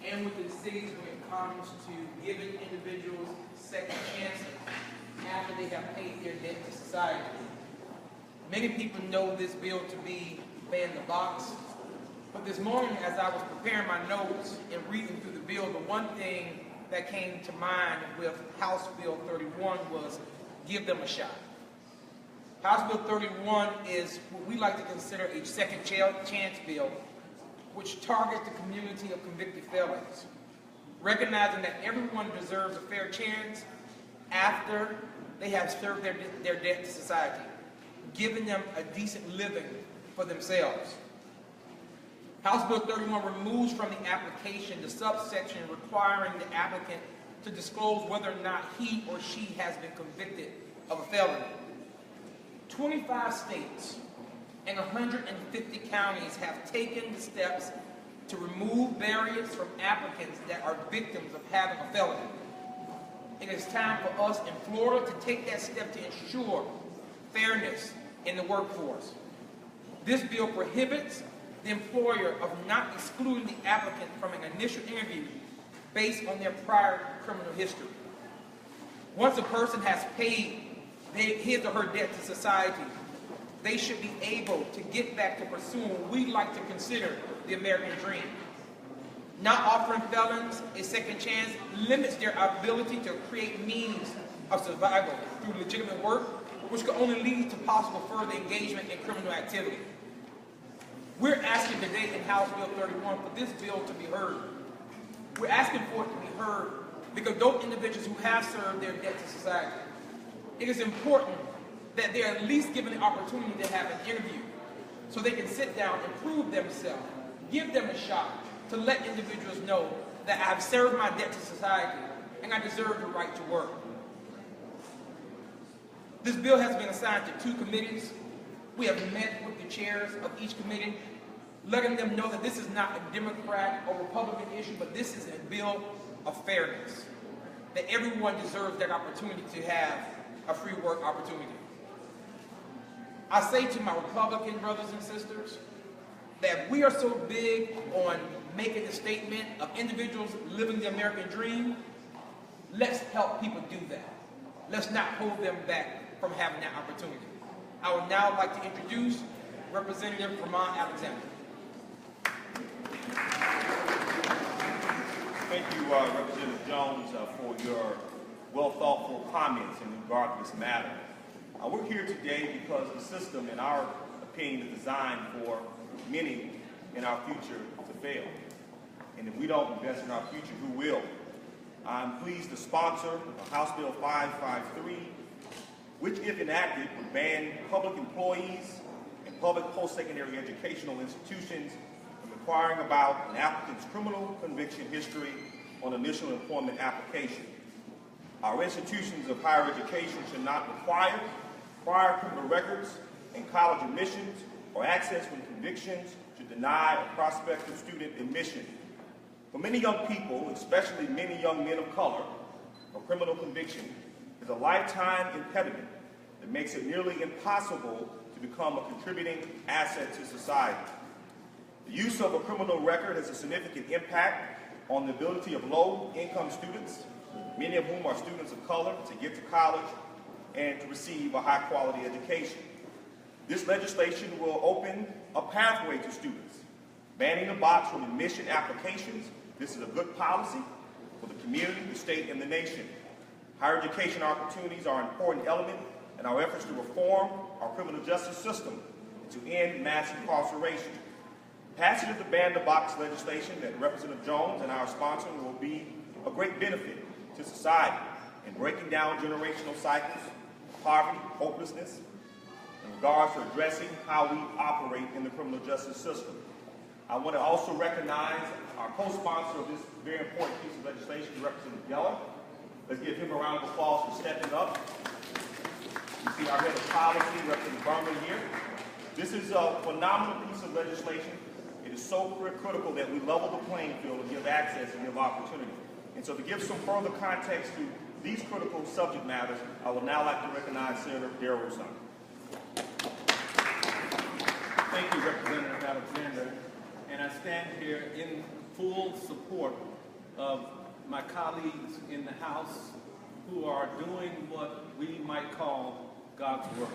and within cities when it comes to giving individuals second chances after they have paid their debt to society. Many people know this bill to be ban the box, but this morning as I was preparing my notes and reading through the bill, the one thing that came to mind with House Bill 31 was give them a shot. House Bill 31 is what we like to consider a second chance bill, which targets the community of convicted felons, recognizing that everyone deserves a fair chance after they have served their debt to society, giving them a decent living for themselves. House Bill 31 removes from the application the subsection requiring the applicant to disclose whether or not he or she has been convicted of a felony. 25 states and 150 counties have taken the steps to remove barriers from applicants that are victims of having a felony. It is time for us in Florida to take that step to ensure fairness in the workforce. This bill prohibits the employer of not excluding the applicant from an initial interview based on their prior criminal history. Once a person has paid his or her debt to society, they should be able to get back to pursuing what we like to consider the American dream. Not offering felons a second chance limits their ability to create means of survival through legitimate work, which could only lead to possible further engagement in criminal activity. We're asking today in House Bill 31 for this bill to be heard. We're asking for it to be heard because those individuals who have served their debt to society, it is important that they are at least given the opportunity to have an interview so they can sit down and prove themselves, give them a shot to let individuals know that I've served my debt to society and I deserve the right to work. This bill has been assigned to 2 committees. We have met with the chairs of each committee, letting them know that this is not a Democrat or Republican issue, but this is a bill of fairness, that everyone deserves that opportunity to have a free work opportunity. I say to my Republican brothers and sisters that we are so big on making a statement of individuals living the American dream. Let's help people do that. Let's not hold them back from having that opportunity. I would now like to introduce Representative Vermont Alexander. Thank you, Representative Jones, for your well-thoughtful comments in regard to this matter. We're here today because the system, in our opinion, is designed for many in our future to fail. And if we don't invest in our future, who will? I'm pleased to sponsor House Bill 553, which, if enacted, would ban public employees and public post-secondary educational institutions from inquiring about an applicant's criminal conviction history on initial employment application. Our institutions of higher education should not require prior criminal records and college admissions or access when convictions should deny a prospective student admission. For many young people, especially many young men of color, a criminal conviction is a lifetime impediment that makes it nearly impossible to become a contributing asset to society. The use of a criminal record has a significant impact on the ability of low-income students, many of whom are students of color, to get to college and to receive a high-quality education. This legislation will open a pathway to students. Banning the box from admission applications, this is a good policy for the community, the state, and the nation. Higher education opportunities are an important element in our efforts to reform our criminal justice system and to end mass incarceration. Passage of the ban the box legislation that Representative Jones and our sponsor will be a great benefit to society in breaking down generational cycles, poverty, hopelessness, in regards to addressing how we operate in the criminal justice system. I want to also recognize our co-sponsor of this very important piece of legislation, Representative Geller. Let's give him a round of applause for stepping up. You see our head of policy, Representative Berman, here. This is a phenomenal piece of legislation. It is so critical that we level the playing field and give access and give opportunity. And so to give some further context to these critical subject matters, I would now like to recognize Senator Rouson. Thank you, Representative Alexander. And I stand here in full support of my colleagues in the House who are doing what we might call God's work.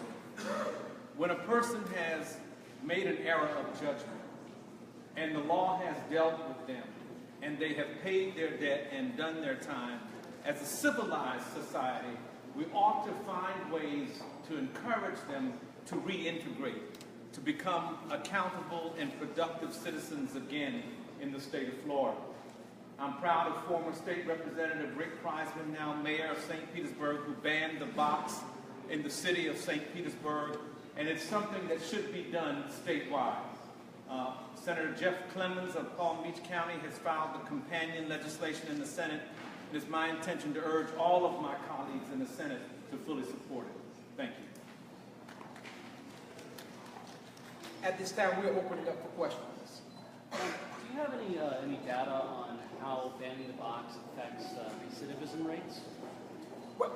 When a person has made an error of judgment and the law has dealt with them and they have paid their debt and done their time, as a civilized society, we ought to find ways to encourage them to reintegrate, to become accountable and productive citizens again in the state of Florida. I'm proud of former State Representative Rick Kreisman, now Mayor of St. Petersburg, who banned the box in the city of St. Petersburg, and it's something that should be done statewide. Senator Jeff Clemens of Palm Beach County has filed the companion legislation in the Senate. It is my intention to urge all of my colleagues in the Senate to fully support it. Thank you. At this time, we're opening up for questions. Do you have any data on how banning the box affects recidivism rates? Well,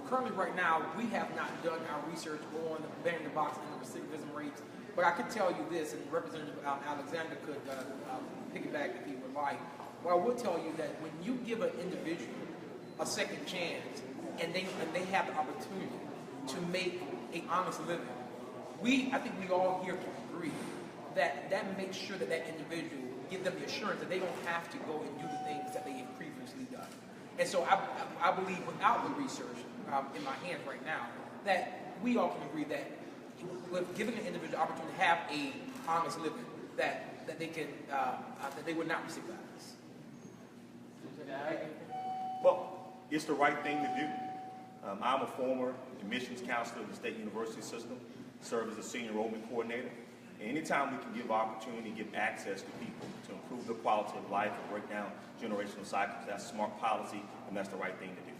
currently, right now, we have not done our research on banning the box and the recidivism rates. But I could tell you this, and Representative Alexander could piggyback if he would like. Well, I will tell you that when you give an individual a second chance and they have the opportunity to make an honest living, I think we all here can agree that makes sure that individual give them the assurance that they don't have to go and do the things that they have previously done. And so I believe without the research in my hands right now, that we all can agree that with giving an individual opportunity to have a honest living, that they can that they would not receive violence. Well, it's the right thing to do. I'm a former admissions counselor in the state university system, served as a senior enrollment coordinator. And anytime we can give opportunity, give access to people to improve their quality of life and break down generational cycles, that's smart policy, and that's the right thing to do.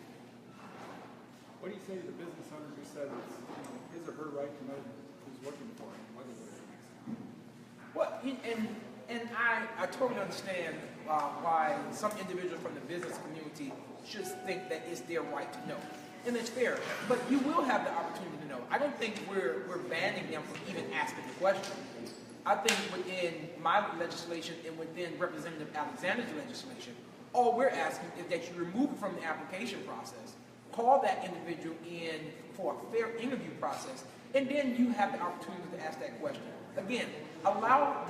What do you say to the business owner who says it's his or her right to know who's looking for him, whether they're Well, and I totally understand why some individuals from the business community should think that it's their right to know. And it's fair, but you will have the opportunity to know. I don't think we're banning them from even asking the question. I think within my legislation and within Representative Alexander's legislation, all we're asking is that you remove it from the application process, call that individual in for a fair interview process, and then you have the opportunity to ask that question. Again, allow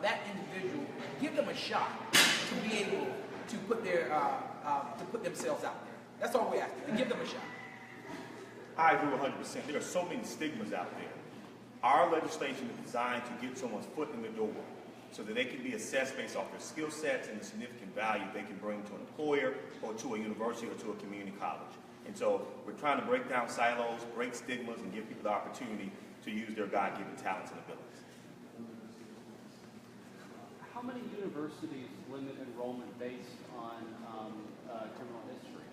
that individual, give them a shot to be able to put themselves out there. That's all we're asking, and give them a shot. I agree 100%. There are so many stigmas out there. Our legislation is designed to get someone's foot in the door so that they can be assessed based off their skill sets and the significant value they can bring to an employer or to a university or to a community college. And so we're trying to break down silos, break stigmas, and give people the opportunity to use their God-given talents and abilities. How many universities limit enrollment based on criminal history?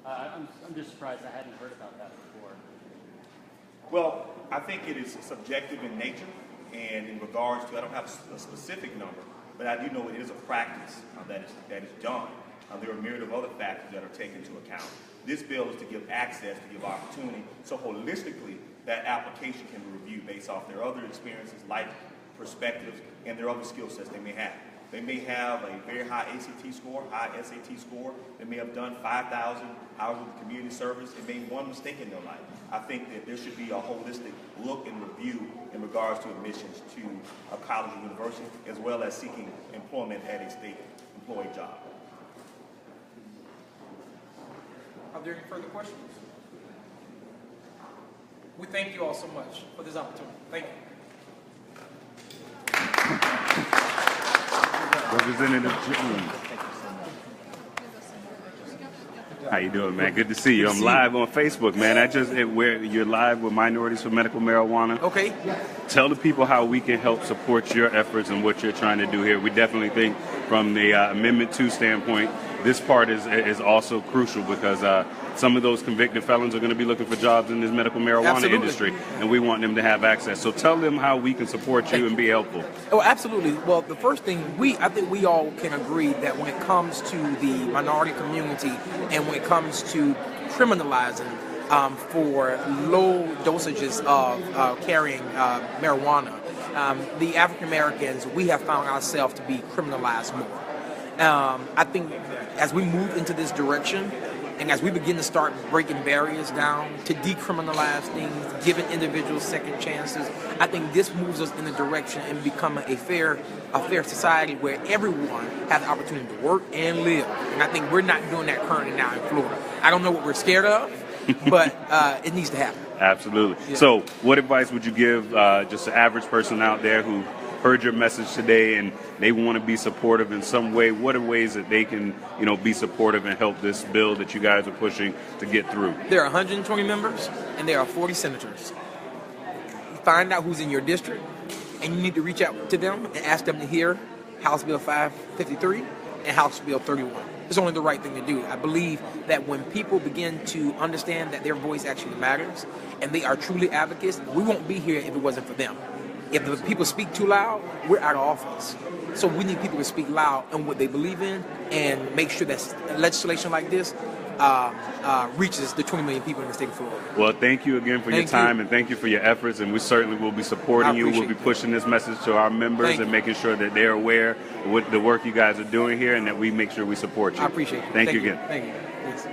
I'm just surprised I hadn't heard about that before. Well, I think it is subjective in nature, and in regards to, I don't have a specific number, but I do know it is a practice that is done. There are a myriad of other factors that are taken into account. This bill is to give access, to give opportunity, so holistically that application can be reviewed based off their other experiences, life perspectives, and their other skill sets they may have. They may have a very high ACT score, high SAT score. They may have done 5,000 hours of community service and made one mistake in their life. I think that there should be a holistic look and review in regards to admissions to a college or university, as well as seeking employment at a state employee job. Are there any further questions? We thank you all so much for this opportunity. Thank you. Representative Jones. How you doing, man? Good to see you. I'm live on Facebook, man. You're live with Minorities for Medical Marijuana. Okay. Tell the people how we can help support your efforts and what you're trying to do here. We definitely think from the Amendment 2 standpoint, this part is also crucial because some of those convicted felons are going to be looking for jobs in this medical marijuana industry, and we want them to have access. So tell them how we can support you and be helpful. Oh, absolutely. Well, the first thing, I think we all can agree that when it comes to the minority community and when it comes to criminalizing for low dosages of carrying marijuana, the African Americans, we have found ourselves to be criminalized more. I think as we move into this direction, and as we begin to start breaking barriers down to decriminalize things, giving individuals second chances, I think this moves us in the direction and becoming a fair society where everyone has the opportunity to work and live. And I think we're not doing that currently now in Florida. I don't know what we're scared of, but it needs to happen. Absolutely. Yeah. So what advice would you give just an average person out there who heard your message today and they want to be supportive in some way? What are ways that they can, be supportive and help this bill that you guys are pushing to get through? There are 120 members and there are 40 senators. Find out who's in your district, and you need to reach out to them and ask them to hear House Bill 553 and House Bill 31. It's only the right thing to do. I believe that when people begin to understand that their voice actually matters and they are truly advocates, we won't be here if it wasn't for them. If the people speak too loud, we're out of office. So we need people to speak loud in what they believe in and make sure that legislation like this reaches the 20 million people in the state of Florida. Well, thank you again for your time and thank you for your efforts, and we certainly will be supporting you. We'll be pushing this message to our members and making sure that they're aware of what the work you guys are doing here and that we make sure we support you. I appreciate it. Thank you again. Thank you. Thanks.